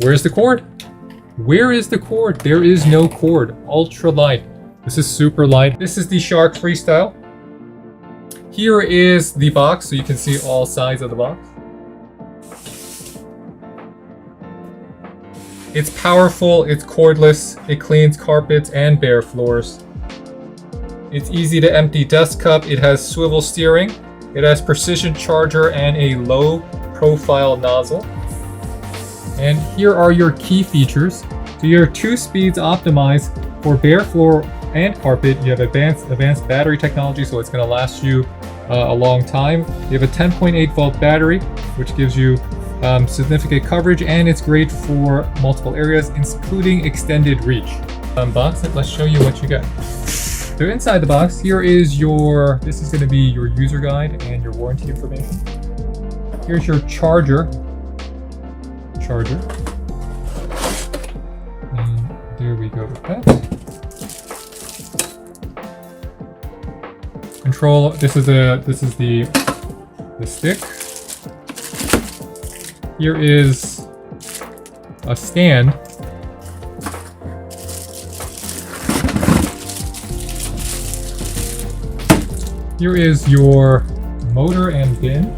Where's the cord? Where is the cord? There is no cord. Ultra light. This is super light. This is the Shark Freestyle. Here is the box, so you can see all sides of the box. It's powerful, it's cordless, it cleans carpets and bare floors. It's easy to empty dust cup, it has swivel steering, it has precision charger and a low profile nozzle. And here are your key features. So your 2 speeds optimized for bare floor and carpet. You have advanced battery technology, so it's going to last you a long time. You have a 10.8 volt battery, which gives you significant coverage, and it's great for multiple areas, including extended reach. Unbox it. Let's show you what you get. So inside the box, here is this is going to be your user guide and your warranty information. Here's your charger. And there we go with that. Control. This is the stick. Here is a stand. Here is your motor and bin.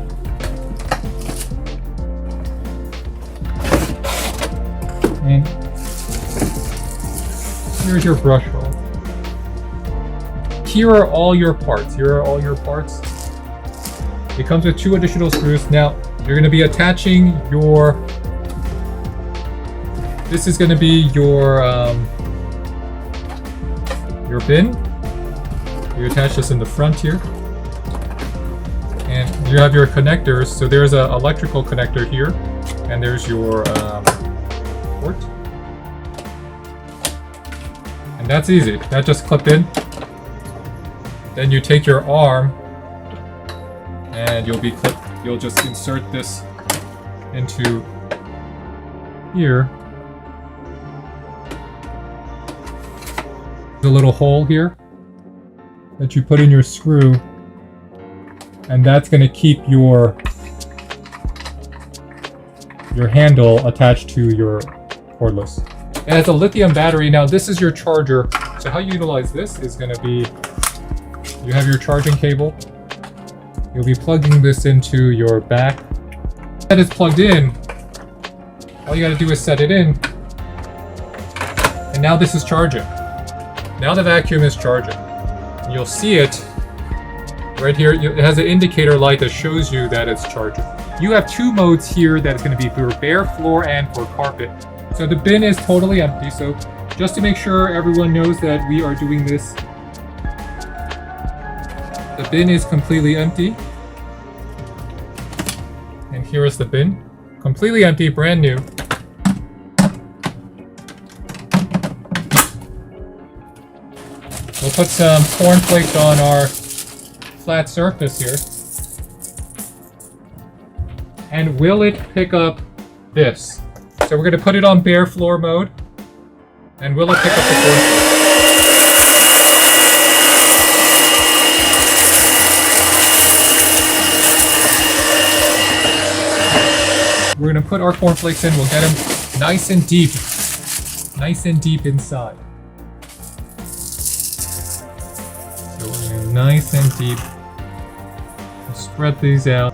And here's your brush roll. Here are all your parts. It comes with 2 additional screws. Now, you're going to be attaching this is going to be your bin. You attach this in the front here. And you have your connectors. So there's an electrical connector here. And there's your port. And that's easy. That just clipped in. Then you take your arm and you'll just insert this into here. There's a little hole here that you put in your screw, and that's going to keep your handle attached to your cordless. It has a lithium battery. Now this is your charger. So how you utilize this is going to be, you have your charging cable. You'll be plugging this into your back. That is plugged in. All you got to do is set it in. And now this is charging. Now the vacuum is charging. And you'll see it right here. It has an indicator light that shows you that it's charging. You have 2 modes here that is going to be for bare floor and for carpet. So the bin is totally empty. So just to make sure everyone knows that we are doing this, the bin is completely empty. And here is the bin. Completely empty, brand new. We'll put some cornflakes on our flat surface here. And will it pick up this? So we're going to put it on bare floor mode. And will it pick up the cornflakes? We're going to put our cornflakes in. We'll get them nice and deep inside. So we're going to nice and deep. We'll spread these out.